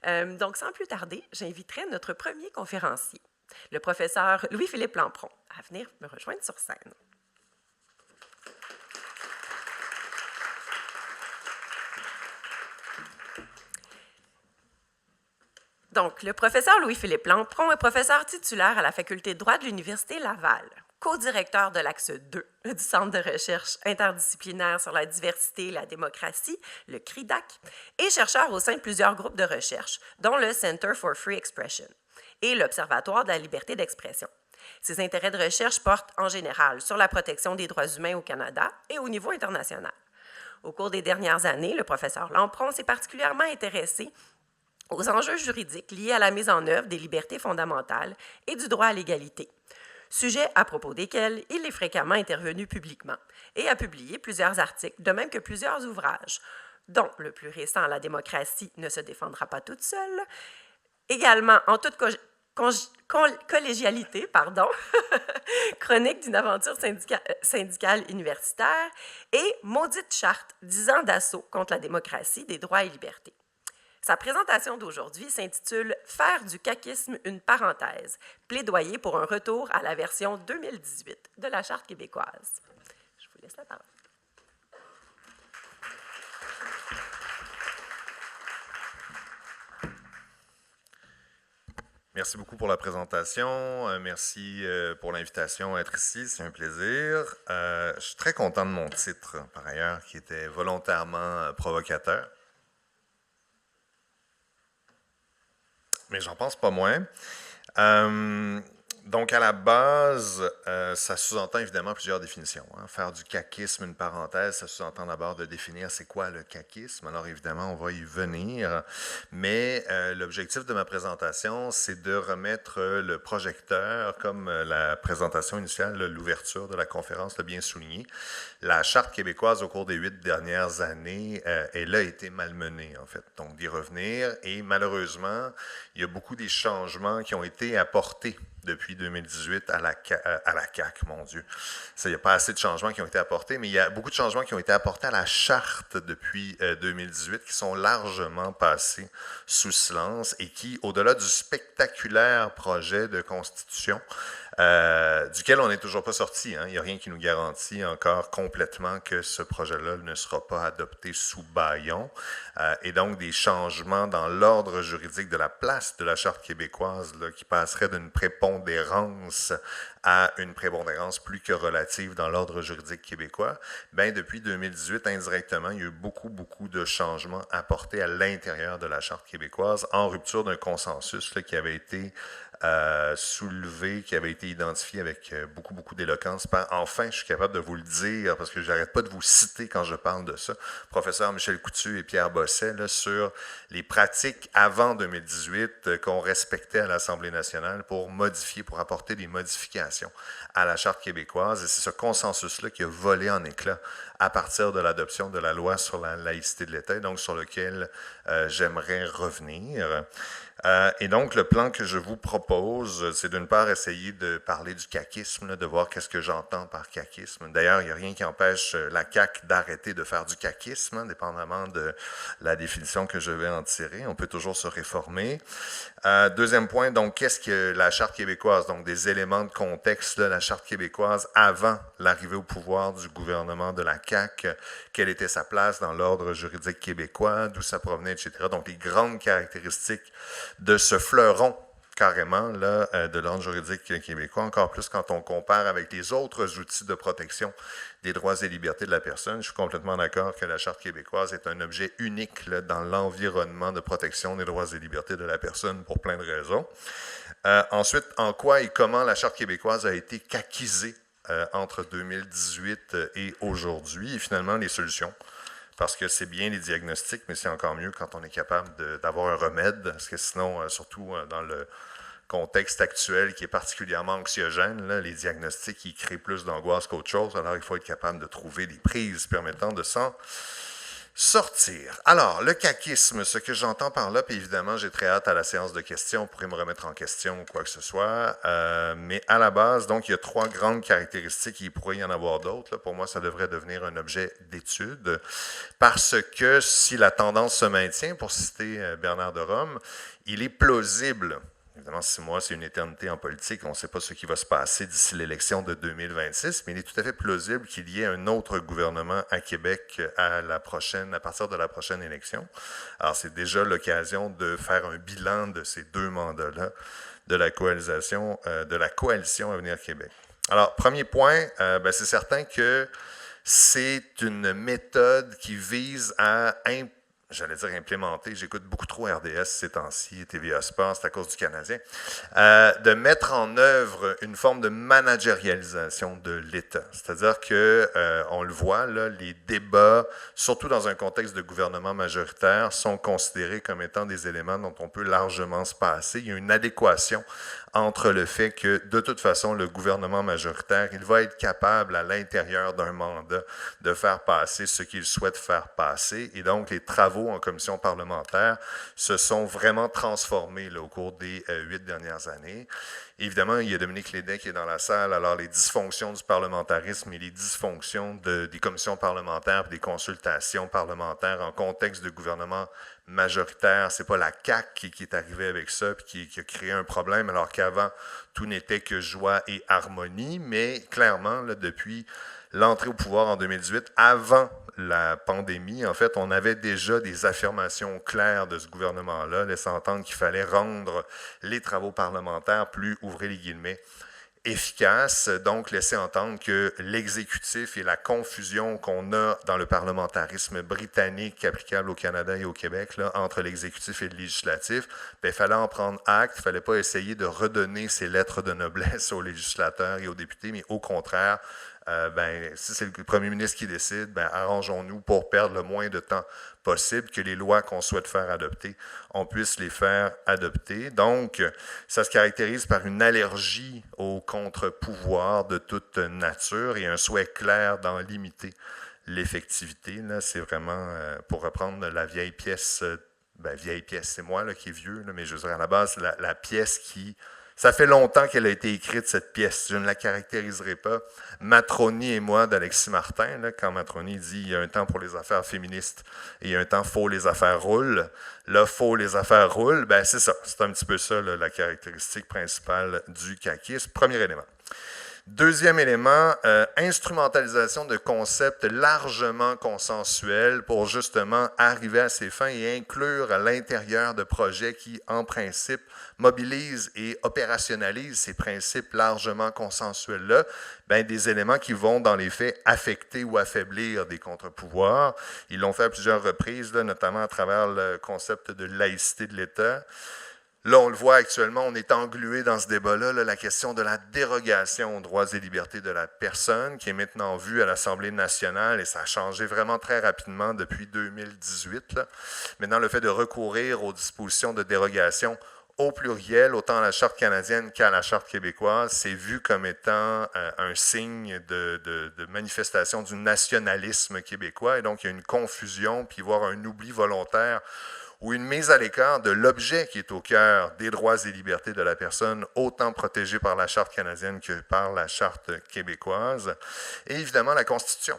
Donc, sans plus tarder, j'inviterai notre premier conférencier, le professeur Louis-Philippe Lampron, à venir me rejoindre sur scène. Donc, le professeur Louis-Philippe Lampron est professeur titulaire à la faculté de droit de l'Université Laval, co-directeur de l'axe 2 du Centre de recherche interdisciplinaire sur la diversité et la démocratie, le CRIDAC, et chercheur au sein de plusieurs groupes de recherche, dont le Center for Free Expression et l'Observatoire de la liberté d'expression. Ses intérêts de recherche portent en général sur la protection des droits humains au Canada et au niveau international. Au cours des dernières années, le professeur Lampron s'est particulièrement intéressé aux enjeux juridiques liés à la mise en œuvre des libertés fondamentales et du droit à l'égalité, sujet à propos desquels il est fréquemment intervenu publiquement et a publié plusieurs articles, de même que plusieurs ouvrages, dont le plus récent, La démocratie ne se défendra pas toute seule, également en toute collégialité, chronique d'une aventure syndicale universitaire et Maudite charte, 10 ans d'assaut contre la démocratie, des droits et libertés. Sa présentation d'aujourd'hui s'intitule « Faire du caquisme une parenthèse, plaidoyer pour un retour à la version 2018 de la Charte québécoise ». Je vous laisse la parole. Merci beaucoup pour la présentation. Merci pour l'invitation à être ici. C'est un plaisir. Je suis très content de mon titre, par ailleurs, qui était volontairement provocateur. Mais j'en pense pas moins. Donc, à la base, ça sous-entend évidemment plusieurs définitions. Faire du caquisme une parenthèse, ça sous-entend d'abord de définir c'est quoi le caquisme. Alors, évidemment, on va y venir. Mais l'objectif de ma présentation, c'est de remettre le projecteur, comme la présentation initiale, l'ouverture de la conférence l'a bien souligné. La Charte québécoise, au cours des 8 dernières années, elle a été malmenée, en fait. Donc, d'y revenir. Et malheureusement, il y a beaucoup des changements qui ont été apportés depuis 2018 à la CAQ, mon Dieu. Il n'y a pas assez de changements qui ont été apportés, mais il y a beaucoup de changements qui ont été apportés à la Charte depuis 2018 qui sont largement passés sous silence et qui, au-delà du spectaculaire projet de constitution, duquel on n'est toujours pas sorti. Il n'y a rien qui nous garantit encore complètement que ce projet-là ne sera pas adopté sous bâillon. Et donc, des changements dans l'ordre juridique de la place de la Charte québécoise là, qui passerait d'une prépondérance à une prépondérance plus que relative dans l'ordre juridique québécois, bien, depuis 2018, indirectement, il y a eu beaucoup de changements apportés à l'intérieur de la Charte québécoise en rupture d'un consensus là, qui avait été soulevé, qui avait été identifié avec beaucoup d'éloquence. Enfin, je suis capable de vous le dire, parce que je n'arrête pas de vous citer quand je parle de ça, professeur Michel Coutu et Pierre Bosset, là, sur les pratiques avant 2018 qu'on respectait à l'Assemblée nationale pour modifier, pour apporter des modifications à la Charte québécoise. Et c'est ce consensus-là qui a volé en éclats à partir de l'adoption de la loi sur la laïcité de l'État, donc sur lequel j'aimerais revenir. Et donc, le plan que je vous propose, c'est d'une part essayer de parler du caquisme, là, de voir qu'est-ce que j'entends par caquisme. D'ailleurs, il n'y a rien qui empêche la CAQ d'arrêter de faire du caquisme, indépendamment de la définition que je vais en tirer. On peut toujours se réformer. Deuxième point, donc, qu'est-ce que la Charte québécoise? Donc, des éléments de contexte de la Charte québécoise avant l'arrivée au pouvoir du gouvernement de la CAQ. Quelle était sa place dans l'ordre juridique québécois, d'où ça provenait, etc. Donc, les grandes caractéristiques de ce fleuron, carrément, là, de l'ordre juridique québécois, encore plus quand on compare avec les autres outils de protection des droits et libertés de la personne. Je suis complètement d'accord que la Charte québécoise est un objet unique là, dans l'environnement de protection des droits et libertés de la personne pour plein de raisons. Ensuite, en quoi et comment la Charte québécoise a été caquisée entre 2018 et aujourd'hui, et finalement les solutions. Parce que c'est bien les diagnostics, mais c'est encore mieux quand on est capable d'avoir un remède, parce que sinon, surtout dans le contexte actuel qui est particulièrement anxiogène, là, les diagnostics, ils créent plus d'angoisse qu'autre chose, alors il faut être capable de trouver des prises permettant de s'en Sortir. Alors, le caquisme, ce que j'entends par là, puis évidemment, j'ai très hâte à la séance de questions, on pourrait me remettre en question ou quoi que ce soit, mais à la base, donc, il y a 3 grandes caractéristiques, il pourrait y en avoir d'autres. Pour moi, ça devrait devenir un objet d'étude, parce que si la tendance se maintient, pour citer Bernard de Rome, il est plausible. Évidemment, 6 mois, c'est une éternité en politique. On ne sait pas ce qui va se passer d'ici l'élection de 2026, mais il est tout à fait plausible qu'il y ait un autre gouvernement à Québec à partir de la prochaine élection. Alors, c'est déjà l'occasion de faire un bilan de ces 2 mandats-là de la coalition Avenir Québec. Alors, premier point, c'est certain que c'est une méthode qui vise à implémenter, j'écoute beaucoup trop RDS ces temps-ci, TVA Sport, c'est à cause du Canadien, de mettre en œuvre une forme de managérialisation de l'État. C'est-à-dire que, on le voit, là, les débats, surtout dans un contexte de gouvernement majoritaire, sont considérés comme étant des éléments dont on peut largement se passer. Il y a une adéquation entre le fait que, de toute façon, le gouvernement majoritaire, il va être capable, à l'intérieur d'un mandat, de faire passer ce qu'il souhaite faire passer. Et donc, les travaux en commission parlementaire se sont vraiment transformés là, au cours des 8 dernières années. Évidemment, il y a Dominique Lédet qui est dans la salle. Alors, les dysfonctions du parlementarisme et les dysfonctions des commissions parlementaires et des consultations parlementaires en contexte de gouvernement majoritaire, c'est pas la CAQ qui est arrivée avec ça et qui a créé un problème, alors qu'avant, tout n'était que joie et harmonie. Mais clairement, là, depuis l'entrée au pouvoir en 2018, avant la pandémie, en fait, on avait déjà des affirmations claires de ce gouvernement-là, laissant entendre qu'il fallait rendre les travaux parlementaires plus, ouvrez les guillemets, efficaces, donc laisser entendre que l'exécutif et la confusion qu'on a dans le parlementarisme britannique applicable au Canada et au Québec, là, entre l'exécutif et le législatif, il fallait en prendre acte, il ne fallait pas essayer de redonner ces lettres de noblesse aux législateurs et aux députés, mais au contraire, si c'est le premier ministre qui décide, arrangeons-nous pour perdre le moins de temps possible, que les lois qu'on souhaite faire adopter, on puisse les faire adopter. Donc, ça se caractérise par une allergie au contre-pouvoir de toute nature et un souhait clair d'en limiter l'effectivité. Là, c'est vraiment, pour reprendre la vieille pièce, vieille pièce, c'est moi là, qui est vieux, là, mais je veux dire, à la base, la pièce qui... Ça fait longtemps qu'elle a été écrite, cette pièce. Je ne la caractériserai pas. Matroni et moi, d'Alexis Martin, là, quand Matroni dit « il y a un temps pour les affaires féministes et il y a un temps faut les affaires roulent », là, faut les affaires roulent, c'est ça. C'est un petit peu ça, là, la caractéristique principale du caquisme. Premier élément. Deuxième élément, instrumentalisation de concepts largement consensuels pour justement arriver à ses fins et inclure à l'intérieur de projets qui, en principe, mobilisent et opérationnalisent ces principes largement consensuels-là, des éléments qui vont, dans les faits, affecter ou affaiblir des contre-pouvoirs. Ils l'ont fait à plusieurs reprises, là, notamment à travers le concept de laïcité de l'État. Là, on le voit actuellement, on est englué dans ce débat-là, la question de la dérogation aux droits et libertés de la personne, qui est maintenant vue à l'Assemblée nationale, et ça a changé vraiment très rapidement depuis 2018. Là. Maintenant, le fait de recourir aux dispositions de dérogation au pluriel, autant à la Charte canadienne qu'à la Charte québécoise, c'est vu comme étant un signe de manifestation du nationalisme québécois, et donc il y a une confusion, puis voire un oubli volontaire ou une mise à l'écart de l'objet qui est au cœur des droits et libertés de la personne, autant protégés par la Charte canadienne que par la Charte québécoise, et évidemment la Constitution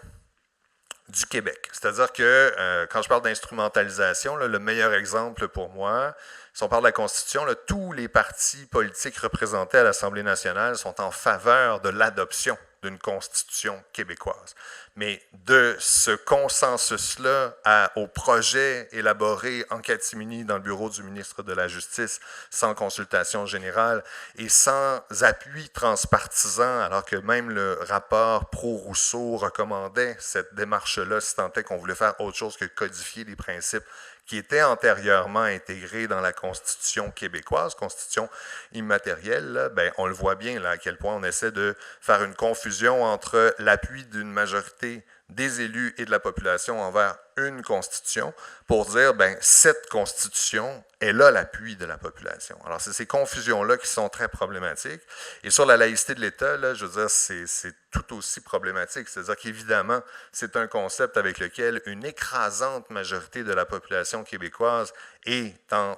du Québec. C'est-à-dire que quand je parle d'instrumentalisation, le meilleur exemple pour moi, si on parle de la Constitution, tous les partis politiques représentés à l'Assemblée nationale sont en faveur de l'adoption d'une Constitution québécoise. Mais de ce consensus-là au projet élaboré en catimini dans le bureau du ministre de la Justice, sans consultation générale et sans appui transpartisan, alors que même le rapport pro-Rousseau recommandait cette démarche-là, si tant est qu'on voulait faire autre chose que codifier les principes qui étaient antérieurement intégrés dans la Constitution québécoise, Constitution immatérielle, là, on le voit bien là, à quel point on essaie de faire une confusion entre l'appui d'une majorité des élus et de la population envers une constitution pour dire, ben cette constitution, elle a l'appui de la population. Alors, c'est ces confusions-là qui sont très problématiques. Et sur la laïcité de l'État, là, je veux dire, c'est tout aussi problématique. C'est-à-dire qu'évidemment, c'est un concept avec lequel une écrasante majorité de la population québécoise est en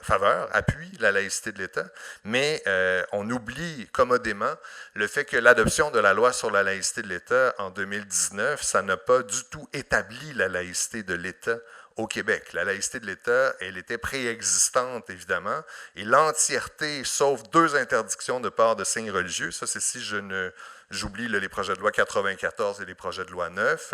faveur, appuie la laïcité de l'État, mais on oublie commodément le fait que l'adoption de la loi sur la laïcité de l'État en 2019, ça n'a pas du tout établi la laïcité de l'État au Québec. La laïcité de l'État, elle était préexistante, évidemment, et l'entièreté, sauf 2 interdictions de port de signes religieux, ça c'est si j'oublie les projets de loi 94 et les projets de loi 9,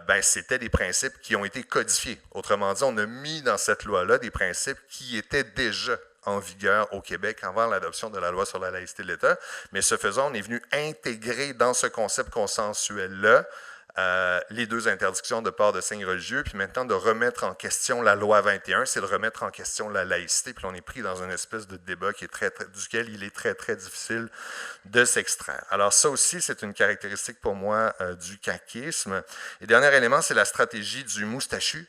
ben, c'était des principes qui ont été codifiés. Autrement dit, on a mis dans cette loi-là des principes qui étaient déjà en vigueur au Québec avant l'adoption de la loi sur la laïcité de l'État, mais ce faisant, on est venu intégrer dans ce concept consensuel-là les 2 interdictions de port de signes religieux, puis maintenant de remettre en question la loi 21, c'est de remettre en question la laïcité, puis on est pris dans une espèce de débat qui est duquel il est très, très difficile de s'extraire. Alors ça aussi, c'est une caractéristique pour moi du caquisme. Et dernier élément, c'est la stratégie du moustachu.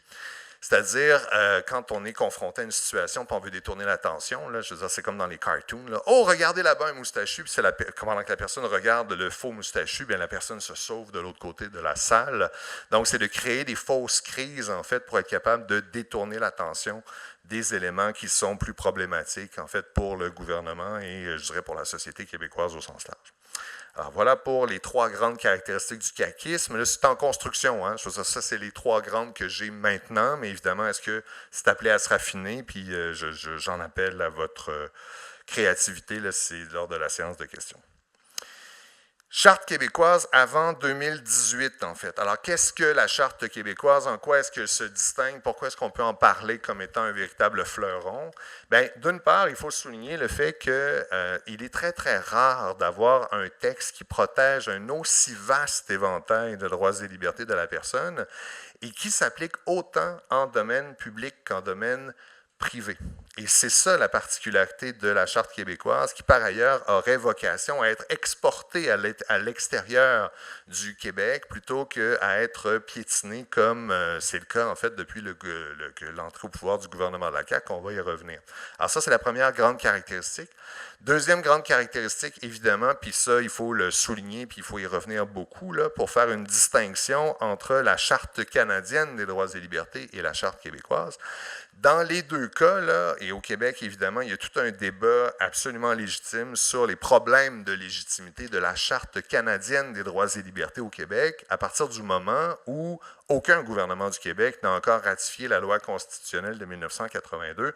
C'est-à-dire, quand on est confronté à une situation et on veut détourner l'attention, je veux dire, c'est comme dans les cartoons. Là. Oh, regardez là-bas un moustachu, puis pendant que la personne regarde le faux moustachu, bien la personne se sauve de l'autre côté de la salle. Donc, c'est de créer des fausses crises, en fait, pour être capable de détourner l'attention des éléments qui sont plus problématiques, en fait, pour le gouvernement et, je dirais, pour la société québécoise au sens large. Alors, voilà pour les 3 grandes caractéristiques du caquisme. Là, c'est en construction. Hein? Je veux dire, ça, c'est les 3 grandes que j'ai maintenant, mais évidemment, est-ce que c'est appelé à se raffiner? Puis, j'en appelle à votre créativité, là, c'est lors de la séance de questions. Charte québécoise avant 2018, en fait. Alors, qu'est-ce que la Charte québécoise? En quoi est-ce qu'elle se distingue? Pourquoi est-ce qu'on peut en parler comme étant un véritable fleuron? Bien, d'une part, il faut souligner le fait qu'il est très, très rare d'avoir un texte qui protège un aussi vaste éventail de droits et libertés de la personne et qui s'applique autant en domaine public qu'en domaine privé. Et c'est ça la particularité de la Charte québécoise qui, par ailleurs, aurait vocation à être exportée à l'extérieur du Québec plutôt qu'à être piétinée comme c'est le cas, en fait, depuis l'entrée au pouvoir du gouvernement de la CAQ. On va y revenir. Alors ça, c'est la première grande caractéristique. Deuxième grande caractéristique, évidemment, puis ça, il faut le souligner, puis il faut y revenir beaucoup, là, pour faire une distinction entre la Charte canadienne des droits et libertés et la Charte québécoise. Dans les 2 cas, là, et au Québec, évidemment, il y a tout un débat absolument légitime sur les problèmes de légitimité de la Charte canadienne des droits et libertés au Québec à partir du moment où aucun gouvernement du Québec n'a encore ratifié la loi constitutionnelle de 1982.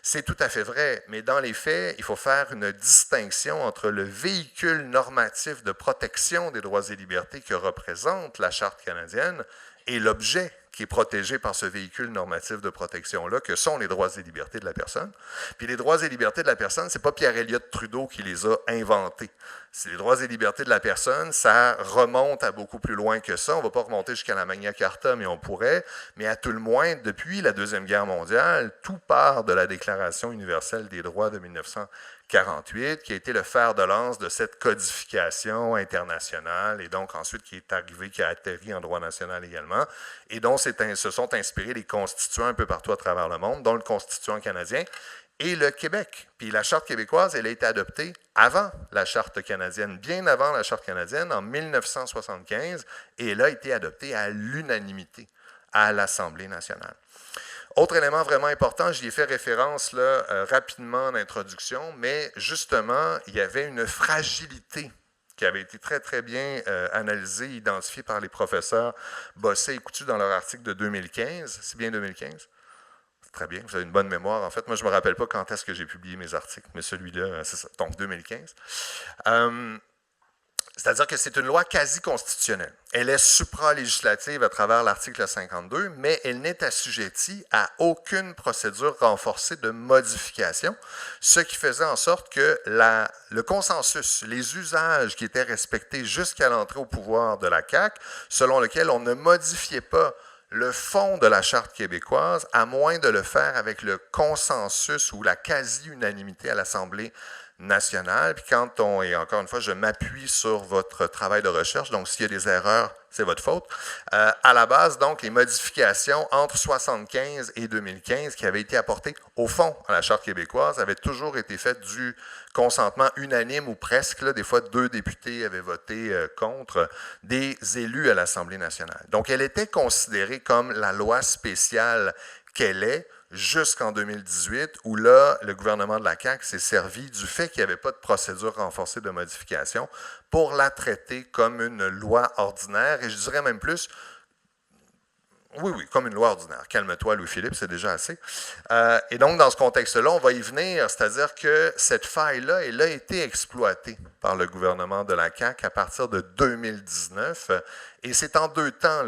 C'est tout à fait vrai, mais dans les faits, il faut faire une distinction entre le véhicule normatif de protection des droits et libertés que représente la Charte canadienne et l'objet qui est protégé par ce véhicule normatif de protection-là, que sont les droits et libertés de la personne. Puis les droits et libertés de la personne, ce n'est pas Pierre-Éliott Trudeau qui les a inventés. C'est les droits et libertés de la personne, ça remonte à beaucoup plus loin que ça. On ne va pas remonter jusqu'à la Magna Carta, mais on pourrait. Mais à tout le moins, depuis la Deuxième Guerre mondiale, tout part de la Déclaration universelle des droits de 1948, qui a été le fer de lance de cette codification internationale, et donc ensuite qui est arrivé, qui a atterri en droit national également, et dont se sont inspirés les constituants un peu partout à travers le monde, dont le constituant canadien et le Québec. Puis la Charte québécoise, elle a été adoptée avant la Charte canadienne, bien avant la Charte canadienne, en 1975, et elle a été adoptée à l'unanimité à l'Assemblée nationale. Autre élément vraiment important, j'y ai fait référence là, rapidement en introduction, mais justement, il y avait une fragilité qui avait été très, très bien analysée, identifiée par les professeurs Bossé et Coutu dans leur article de 2015. C'est bien 2015? Très bien, vous avez une bonne mémoire. En fait, moi, je ne me rappelle pas quand est-ce que j'ai publié mes articles, mais celui-là, c'est ça, donc 2015. C'est-à-dire que c'est une loi quasi-constitutionnelle. Elle est supra-législative à travers l'article 52, mais elle n'est assujettie à aucune procédure renforcée de modification, ce qui faisait en sorte que le consensus, les usages qui étaient respectés jusqu'à l'entrée au pouvoir de la CAQ, selon lequel on ne modifiait pas le fond de la Charte québécoise, à moins de le faire avec le consensus ou la quasi-unanimité à l'Assemblée nationale. Puis quand et encore une fois, je m'appuie sur votre travail de recherche, donc s'il y a des erreurs, c'est votre faute. À la base, donc, les modifications entre 1975 et 2015 qui avaient été apportées au fond à la Charte québécoise avaient toujours été faites du consentement unanime ou presque. Là, des fois, 2 députés avaient voté contre des élus à l'Assemblée nationale. Donc, elle était considérée comme la loi spéciale qu'elle est jusqu'en 2018, où là, le gouvernement de la CAQ s'est servi du fait qu'il n'y avait pas de procédure renforcée de modification pour la traiter comme une loi ordinaire, et je dirais même plus, oui, comme une loi ordinaire. Calme-toi, Louis-Philippe, c'est déjà assez. Et donc, dans ce contexte-là, on va y venir, c'est-à-dire que cette faille-là, elle a été exploitée par le gouvernement de la CAQ à partir de 2019, et c'est en 2 temps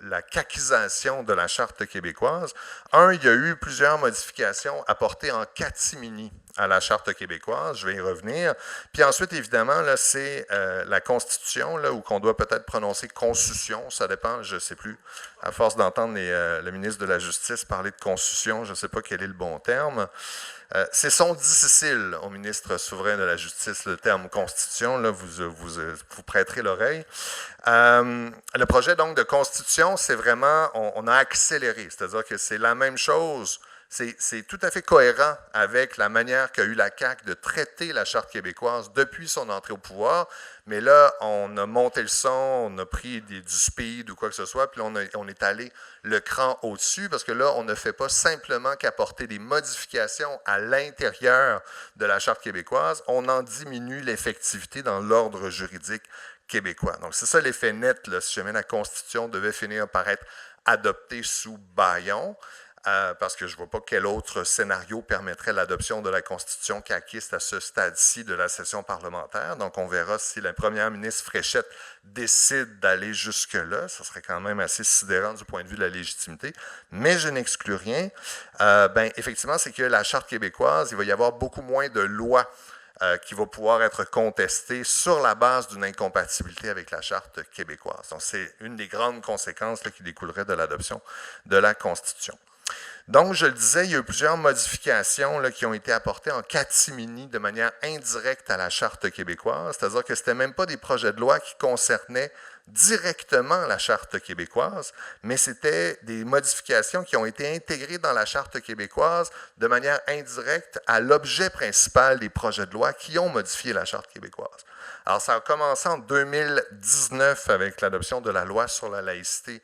la caquisation de la Charte québécoise. Il y a eu plusieurs modifications apportées en catimini à la Charte québécoise, je vais y revenir. Puis ensuite, évidemment, là, c'est la Constitution, là, où qu'on doit peut-être prononcer Constitution, ça dépend, je ne sais plus. À force d'entendre le ministre de la Justice parler de Constitution, je ne sais pas quel est le bon terme. C'est son difficile au ministre souverain de la Justice, le terme Constitution, là, vous prêterez l'oreille. Le projet donc de Constitution, c'est vraiment, on a accéléré, c'est-à-dire que c'est la même chose. C'est tout à fait cohérent avec la manière qu'a eu la CAQ de traiter la Charte québécoise depuis son entrée au pouvoir. Mais là, on a monté le son, on a pris du speed ou quoi que ce soit, puis on est allé le cran au-dessus, parce que là, on ne fait pas simplement qu'apporter des modifications à l'intérieur de la Charte québécoise, on en diminue l'effectivité dans l'ordre juridique québécois. Donc, c'est ça l'effet net, là, si jamais la Constitution devait finir par être adoptée sous bâillon. Parce que je ne vois pas quel autre scénario permettrait l'adoption de la Constitution caquiste à ce stade-ci de la session parlementaire. Donc, on verra si la première ministre Fréchette décide d'aller jusque-là. Ce serait quand même assez sidérant du point de vue de la légitimité. Mais je n'exclus rien. Effectivement, c'est que la Charte québécoise, il va y avoir beaucoup moins de lois qui va pouvoir être contestée sur la base d'une incompatibilité avec la Charte québécoise. Donc, c'est une des grandes conséquences là, qui découlerait de l'adoption de la Constitution. Donc, je le disais, il y a eu plusieurs modifications là, qui ont été apportées en catimini de manière indirecte à la Charte québécoise, c'est-à-dire que ce n'étaient même pas des projets de loi qui concernaient directement la Charte québécoise, mais c'était des modifications qui ont été intégrées dans la Charte québécoise de manière indirecte à l'objet principal des projets de loi qui ont modifié la Charte québécoise. Alors, ça a commencé en 2019 avec l'adoption de la loi sur la laïcité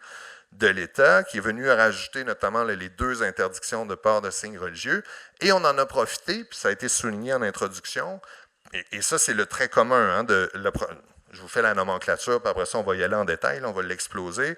de l'État, qui est venu rajouter notamment les 2 interdictions de port de signes religieux. Et on en a profité, puis ça a été souligné en introduction, et ça, c'est le trait commun. Je vous fais la nomenclature, puis après ça, on va y aller en détail, là, on va l'exploser.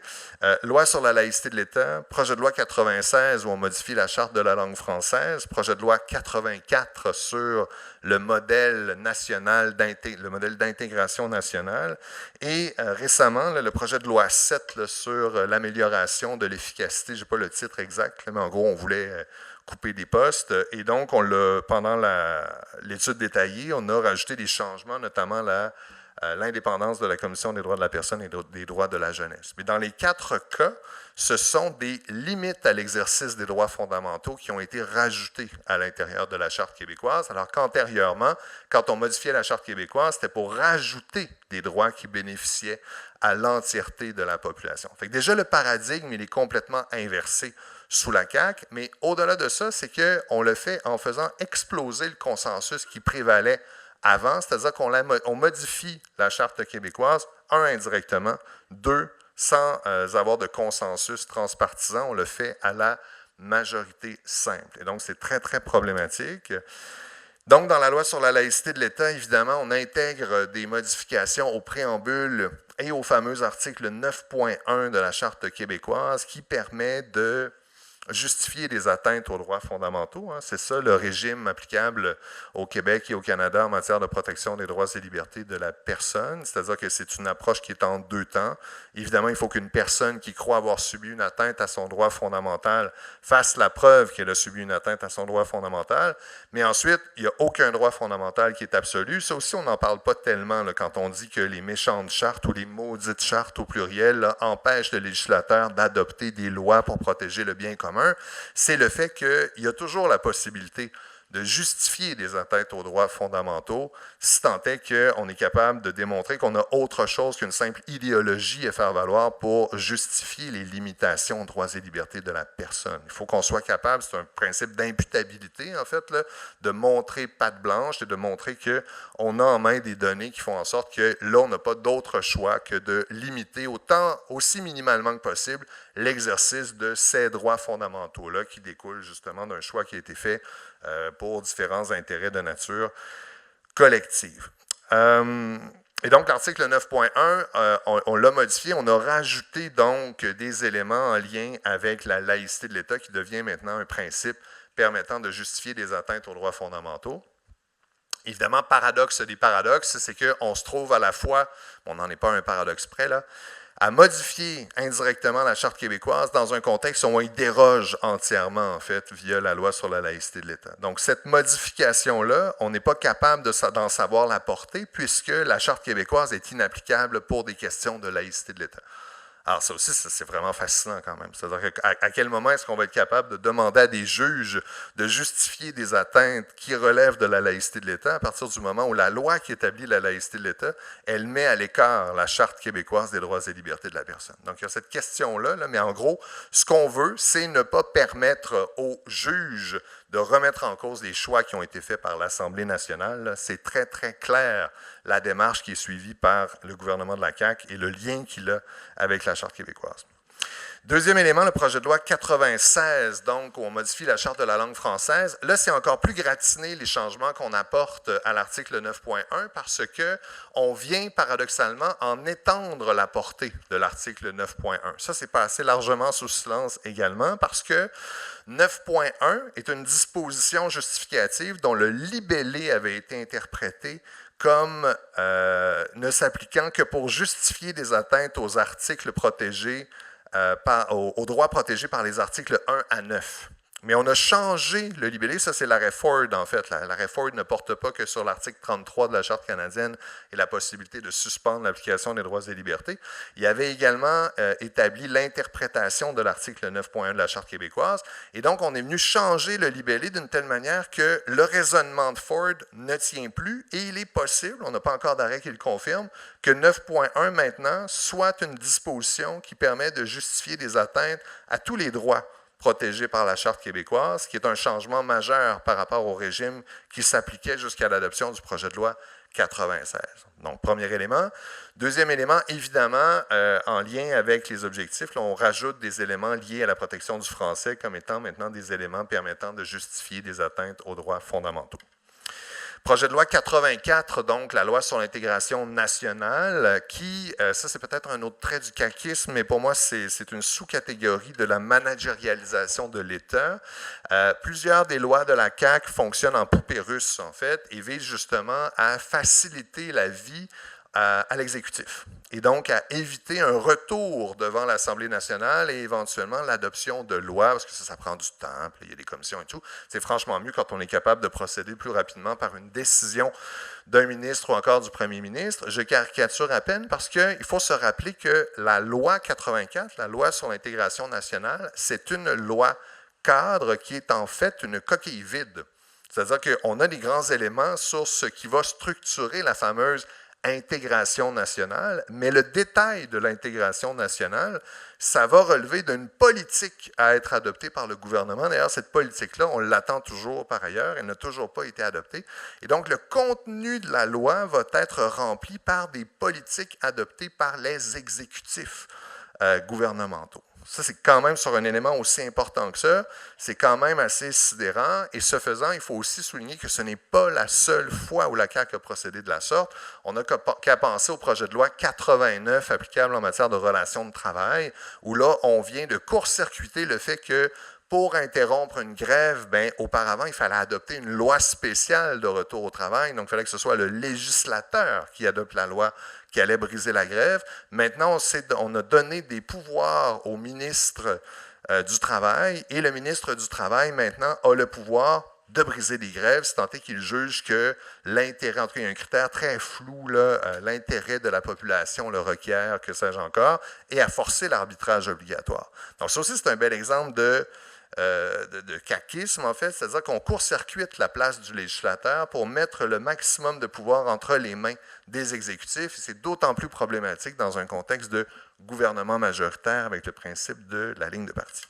Loi sur la laïcité de l'État, projet de loi 96 où on modifie la charte de la langue française, projet de loi 84 sur le modèle national, le modèle d'intégration nationale, et récemment, là, le projet de loi 7 là, sur l'amélioration de l'efficacité, je n'ai pas le titre exact, mais en gros, on voulait couper des postes, et donc, pendant l'étude détaillée, on a rajouté des changements, notamment l'indépendance de la Commission des droits de la personne et des droits de la jeunesse. Mais dans les 4 cas, ce sont des limites à l'exercice des droits fondamentaux qui ont été rajoutées à l'intérieur de la Charte québécoise, alors qu'antérieurement, quand on modifiait la Charte québécoise, c'était pour rajouter des droits qui bénéficiaient à l'entièreté de la population. Fait que déjà, le paradigme, il est complètement inversé sous la CAQ, mais au-delà de ça, c'est qu'on le fait en faisant exploser le consensus qui prévalait avant, c'est-à-dire qu'on modifie la Charte québécoise, 1, indirectement, 2, sans avoir de consensus transpartisan, on le fait à la majorité simple. Et donc, c'est très, très problématique. Donc, dans la loi sur la laïcité de l'État, évidemment, on intègre des modifications au préambule et au fameux article 9.1 de la Charte québécoise qui permet de justifier des atteintes aux droits fondamentaux. Hein. C'est ça le régime applicable au Québec et au Canada en matière de protection des droits et libertés de la personne. C'est-à-dire que c'est une approche qui est en 2 temps. Évidemment, il faut qu'une personne qui croit avoir subi une atteinte à son droit fondamental fasse la preuve qu'elle a subi une atteinte à son droit fondamental. Mais ensuite, il n'y a aucun droit fondamental qui est absolu. Ça aussi, on n'en parle pas tellement là, quand on dit que les méchantes chartes ou les maudites chartes au pluriel là, empêchent le législateur d'adopter des lois pour protéger le bien commun. C'est le fait qu'il y a toujours la possibilité de justifier des atteintes aux droits fondamentaux, si tant est qu'on est capable de démontrer qu'on a autre chose qu'une simple idéologie à faire valoir pour justifier les limitations aux droits et libertés de la personne. Il faut qu'on soit capable, c'est un principe d'imputabilité en fait, là, de montrer patte blanche et de montrer qu'on a en main des données qui font en sorte que là, on n'a pas d'autre choix que de limiter aussi minimalement que possible l'exercice de ces droits fondamentaux-là qui découlent justement d'un choix qui a été fait pour différents intérêts de nature collective. Et donc, l'article 9.1, on l'a modifié, on a rajouté donc des éléments en lien avec la laïcité de l'État qui devient maintenant un principe permettant de justifier des atteintes aux droits fondamentaux. Évidemment, paradoxe des paradoxes, c'est qu'on se trouve à la fois, on n'en est pas un paradoxe près là, à modifier indirectement la Charte québécoise dans un contexte où on y déroge entièrement, en fait, via la loi sur la laïcité de l'État. Donc, cette modification-là, on n'est pas capable d'en savoir la portée puisque la Charte québécoise est inapplicable pour des questions de laïcité de l'État. Alors, ça aussi, c'est vraiment fascinant quand même. C'est-à-dire à quel moment est-ce qu'on va être capable de demander à des juges de justifier des atteintes qui relèvent de la laïcité de l'État à partir du moment où la loi qui établit la laïcité de l'État, elle met à l'écart la Charte québécoise des droits et libertés de la personne. Donc, il y a cette question-là, mais en gros, ce qu'on veut, c'est ne pas permettre aux juges de remettre en cause les choix qui ont été faits par l'Assemblée nationale. C'est très, très clair la démarche qui est suivie par le gouvernement de la CAQ et le lien qu'il a avec la Charte québécoise. Deuxième élément, le projet de loi 96, donc, où on modifie la Charte de la langue française. Là, c'est encore plus gratiné les changements qu'on apporte à l'article 9.1 parce qu'on vient paradoxalement en étendre la portée de l'article 9.1. Ça, c'est passé largement sous silence également parce que 9.1 est une disposition justificative dont le libellé avait été interprété comme ne s'appliquant que pour justifier des atteintes aux articles protégés aux droits protégés par les articles 1 à 9. Mais on a changé le libellé, ça c'est l'arrêt Ford en fait. L'arrêt Ford ne porte pas que sur l'article 33 de la Charte canadienne et la possibilité de suspendre l'application des droits et libertés. Il avait également établi l'interprétation de l'article 9.1 de la Charte québécoise. Et donc on est venu changer le libellé d'une telle manière que le raisonnement de Ford ne tient plus et il est possible, on n'a pas encore d'arrêt qui le confirme, que 9.1 maintenant soit une disposition qui permet de justifier des atteintes à tous les droits protégé par la Charte québécoise, qui est un changement majeur par rapport au régime qui s'appliquait jusqu'à l'adoption du projet de loi 96. Donc, premier élément. Deuxième élément, évidemment, en lien avec les objectifs, là, on rajoute des éléments liés à la protection du français comme étant maintenant des éléments permettant de justifier des atteintes aux droits fondamentaux. Projet de loi 84, donc la loi sur l'intégration nationale, qui, ça c'est peut-être un autre trait du caquisme, mais pour moi c'est une sous-catégorie de la managérialisation de l'État. Plusieurs des lois de la CAQ fonctionnent en poupée russe en fait et visent justement à faciliter la vie à l'exécutif et donc à éviter un retour devant l'Assemblée nationale et éventuellement l'adoption de lois, parce que ça prend du temps, puis il y a des commissions et tout. C'est franchement mieux quand on est capable de procéder plus rapidement par une décision d'un ministre ou encore du premier ministre. Je caricature à peine parce qu'il faut se rappeler que la loi 84, la loi sur l'intégration nationale, c'est une loi cadre qui est en fait une coquille vide. C'est-à-dire qu'on a des grands éléments sur ce qui va structurer la fameuse intégration nationale, mais le détail de l'intégration nationale, ça va relever d'une politique à être adoptée par le gouvernement. D'ailleurs, cette politique-là, on l'attend toujours par ailleurs, elle n'a toujours pas été adoptée. Et donc, le contenu de la loi va être rempli par des politiques adoptées par les exécutifs gouvernementaux. Ça, c'est quand même sur un élément aussi important que ça, c'est quand même assez sidérant. Et ce faisant, il faut aussi souligner que ce n'est pas la seule fois où la CAQ a procédé de la sorte. On n'a qu'à penser au projet de loi 89 applicable en matière de relations de travail, où là, on vient de court-circuiter le fait que pour interrompre une grève, auparavant, il fallait adopter une loi spéciale de retour au travail. Donc, il fallait que ce soit le législateur qui adopte la loi qui allait briser la grève. Maintenant, on a donné des pouvoirs au ministre du Travail et le ministre du Travail, maintenant, a le pouvoir de briser des grèves, si tant est qu'il juge que l'intérêt, en tout cas, il y a un critère très flou, l'intérêt de la population le requiert, que sais-je encore, et à forcer l'arbitrage obligatoire. Donc, ça aussi, c'est un bel exemple de de caquisme, en fait, c'est-à-dire qu'on court-circuite la place du législateur pour mettre le maximum de pouvoir entre les mains des exécutifs, et c'est d'autant plus problématique dans un contexte de gouvernement majoritaire avec le principe de la ligne de parti.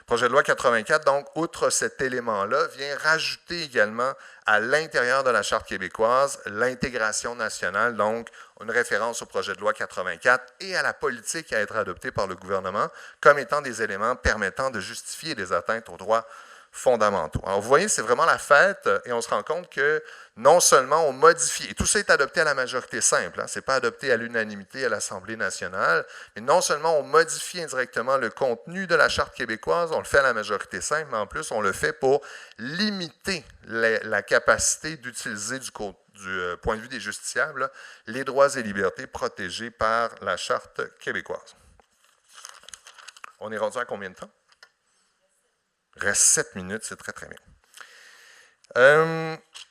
Projet de loi 84, donc, outre cet élément-là, vient rajouter également à l'intérieur de la Charte québécoise l'intégration nationale, donc une référence au projet de loi 84 et à la politique à être adoptée par le gouvernement comme étant des éléments permettant de justifier des atteintes aux droits fondamentaux. Alors, vous voyez, c'est vraiment la fête et on se rend compte que non seulement on modifie, et tout ça est adopté à la majorité simple, ce n'est pas adopté à l'unanimité à l'Assemblée nationale, mais non seulement on modifie indirectement le contenu de la Charte québécoise, on le fait à la majorité simple, mais en plus on le fait pour limiter la capacité d'utiliser du point de vue des justiciables les droits et libertés protégés par la Charte québécoise. On est rendu à combien de temps? Il reste 7 minutes, c'est très, très bien.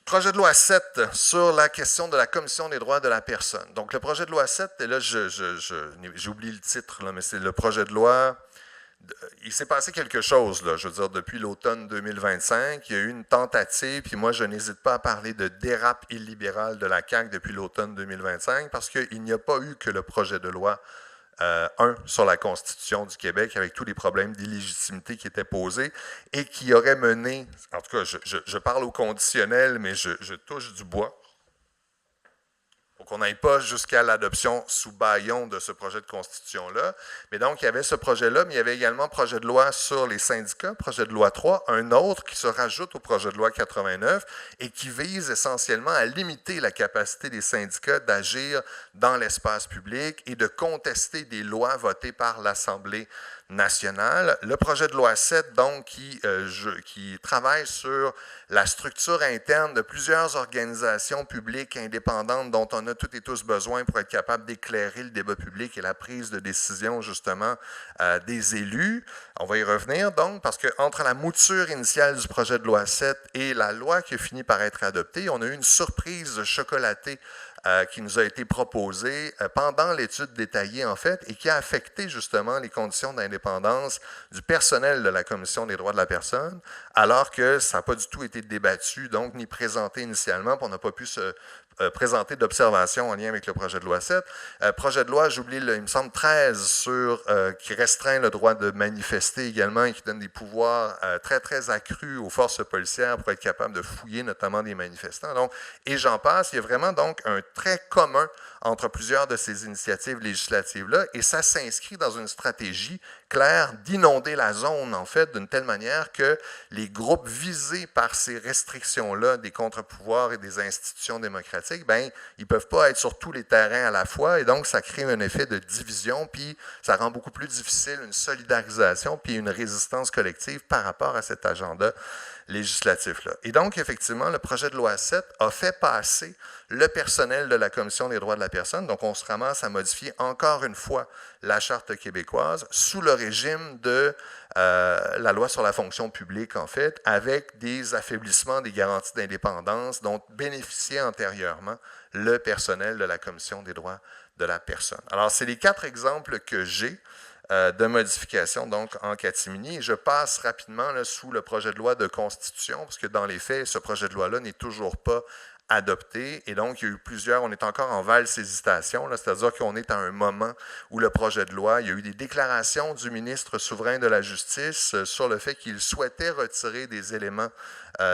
Projet de loi 7 sur la question de la Commission des droits de la personne. Donc, le projet de loi 7, et là, j'ai oublié le titre, là, mais c'est le projet de loi. Il s'est passé quelque chose, là, je veux dire, depuis l'automne 2025. Il y a eu une tentative, puis moi, je n'hésite pas à parler de dérape illibérale de la CAQ depuis l'automne 2025, parce qu'il n'y a pas eu que le projet de loi 1 sur la Constitution du Québec avec tous les problèmes d'illégitimité qui étaient posés et qui auraient mené, en tout cas, je parle au conditionnel, mais je touche du bois, pour qu'on n'aille pas jusqu'à l'adoption sous bâillon de ce projet de Constitution-là. Mais donc, il y avait ce projet-là, mais il y avait également un projet de loi sur les syndicats, projet de loi 3, un autre qui se rajoute au projet de loi 89 et qui vise essentiellement à limiter la capacité des syndicats d'agir dans l'espace public et de contester des lois votées par l'Assemblée nationale. Le projet de loi 7, donc, qui travaille sur la structure interne de plusieurs organisations publiques indépendantes dont on a toutes et tous besoin pour être capable d'éclairer le débat public et la prise de décision, justement, des élus. On va y revenir, donc, parce qu'entre la mouture initiale du projet de loi 7 et la loi qui a fini par être adoptée, on a eu une surprise chocolatée qui nous a été proposée pendant l'étude détaillée, en fait, et qui a affecté justement les conditions d'indépendance du personnel de la Commission des droits de la personne, alors que ça n'a pas du tout été débattu, donc, ni présenté initialement, puis on n'a pas pu se présenter d'observation en lien avec le projet de loi 7. Projet de loi, j'oublie, il me semble, 13 qui restreint le droit de manifester également et qui donne des pouvoirs très, très accrus aux forces policières pour être capable de fouiller notamment des manifestants. Donc, et j'en passe, il y a vraiment donc un trait commun entre plusieurs de ces initiatives législatives-là, et ça s'inscrit dans une stratégie claire d'inonder la zone, en fait, d'une telle manière que les groupes visés par ces restrictions-là des contre-pouvoirs et des institutions démocratiques, bien, ils ne peuvent pas être sur tous les terrains à la fois, et donc ça crée un effet de division, puis ça rend beaucoup plus difficile une solidarisation, puis une résistance collective par rapport à cet agenda législatif-là. Et donc, effectivement, le projet de loi 7 a fait passer le personnel de la Commission des droits de la personne, donc on se ramasse à modifier encore une fois la Charte québécoise sous le régime de la loi sur la fonction publique, en fait, avec des affaiblissements des garanties d'indépendance dont bénéficiait antérieurement le personnel de la Commission des droits de la personne. Alors, c'est les 4 exemples que j'ai de modification, donc, en catimini. Je passe rapidement là, sous le projet de loi de Constitution, parce que dans les faits, ce projet de loi-là n'est toujours pas adopté, et donc il y a eu plusieurs, on est encore en valse hésitation, c'est-à-dire qu'on est à un moment où le projet de loi, il y a eu des déclarations du ministre souverain de la Justice sur le fait qu'il souhaitait retirer des éléments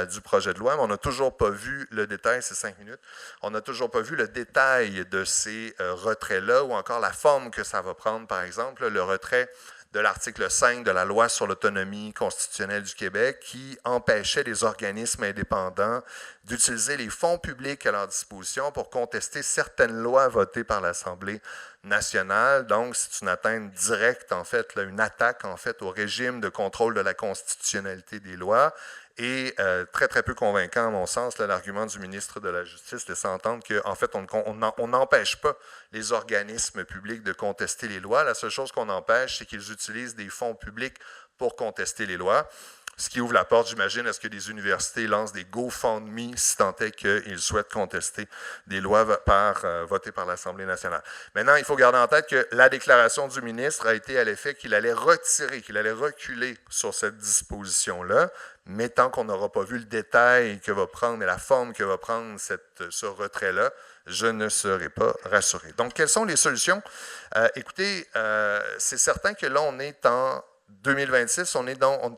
du projet de loi, mais on n'a toujours pas vu le détail, c'est 5 minutes, on n'a toujours pas vu le détail de ces retraits-là, ou encore la forme que ça va prendre, par exemple, le retrait de l'article 5 de la loi sur l'autonomie constitutionnelle du Québec qui empêchait les organismes indépendants d'utiliser les fonds publics à leur disposition pour contester certaines lois votées par l'Assemblée nationale. Donc, c'est une atteinte directe, en fait, là, une attaque, en fait, au régime de contrôle de la constitutionnalité des lois. Et très, très peu convaincant, à mon sens, l'argument du ministre de la Justice laisse entendre qu'en fait, on n'empêche pas les organismes publics de contester les lois. La seule chose qu'on empêche, c'est qu'ils utilisent des fonds publics pour contester les lois. Ce qui ouvre la porte, j'imagine, à ce que les universités lancent des GoFundMe si tant est qu'ils souhaitent contester des lois votées par l'Assemblée nationale. Maintenant, il faut garder en tête que la déclaration du ministre a été à l'effet qu'il allait retirer, qu'il allait reculer sur cette disposition-là, mais tant qu'on n'aura pas vu le détail que va prendre et la forme que va prendre ce retrait-là, je ne serai pas rassuré. Donc, quelles sont les solutions? Écoutez, c'est certain que là, on est en 2026, on est en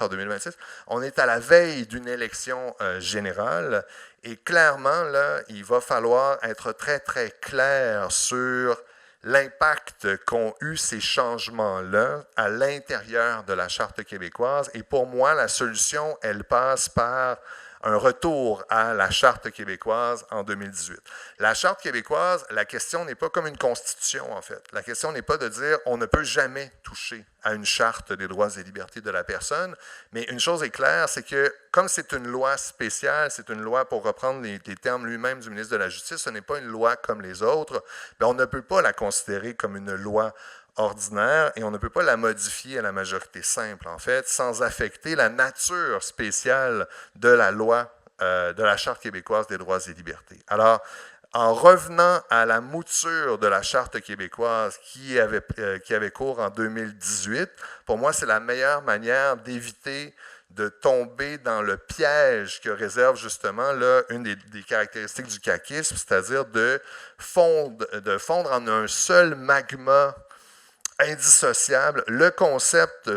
2026, on est à la veille d'une élection générale et clairement, là, il va falloir être très, très clair sur l'impact qu'ont eu ces changements-là à l'intérieur de la Charte québécoise. Et pour moi, la solution, elle passe par un retour à la Charte québécoise en 2018. La Charte québécoise, la question n'est pas comme une constitution, en fait. La question n'est pas de dire on ne peut jamais toucher à une Charte des droits et libertés de la personne, mais une chose est claire, c'est que comme c'est une loi spéciale, c'est une loi, pour reprendre les termes lui-même du ministre de la Justice, ce n'est pas une loi comme les autres, mais on ne peut pas la considérer comme une loi ordinaire et on ne peut pas la modifier à la majorité simple, en fait, sans affecter la nature spéciale de la loi, de la Charte québécoise des droits et libertés. Alors, en revenant à la mouture de la Charte québécoise qui avait cours en 2018, pour moi, c'est la meilleure manière d'éviter de tomber dans le piège que réserve justement là, une des caractéristiques du caquisme, c'est-à-dire de fondre en un seul magma indissociable le concept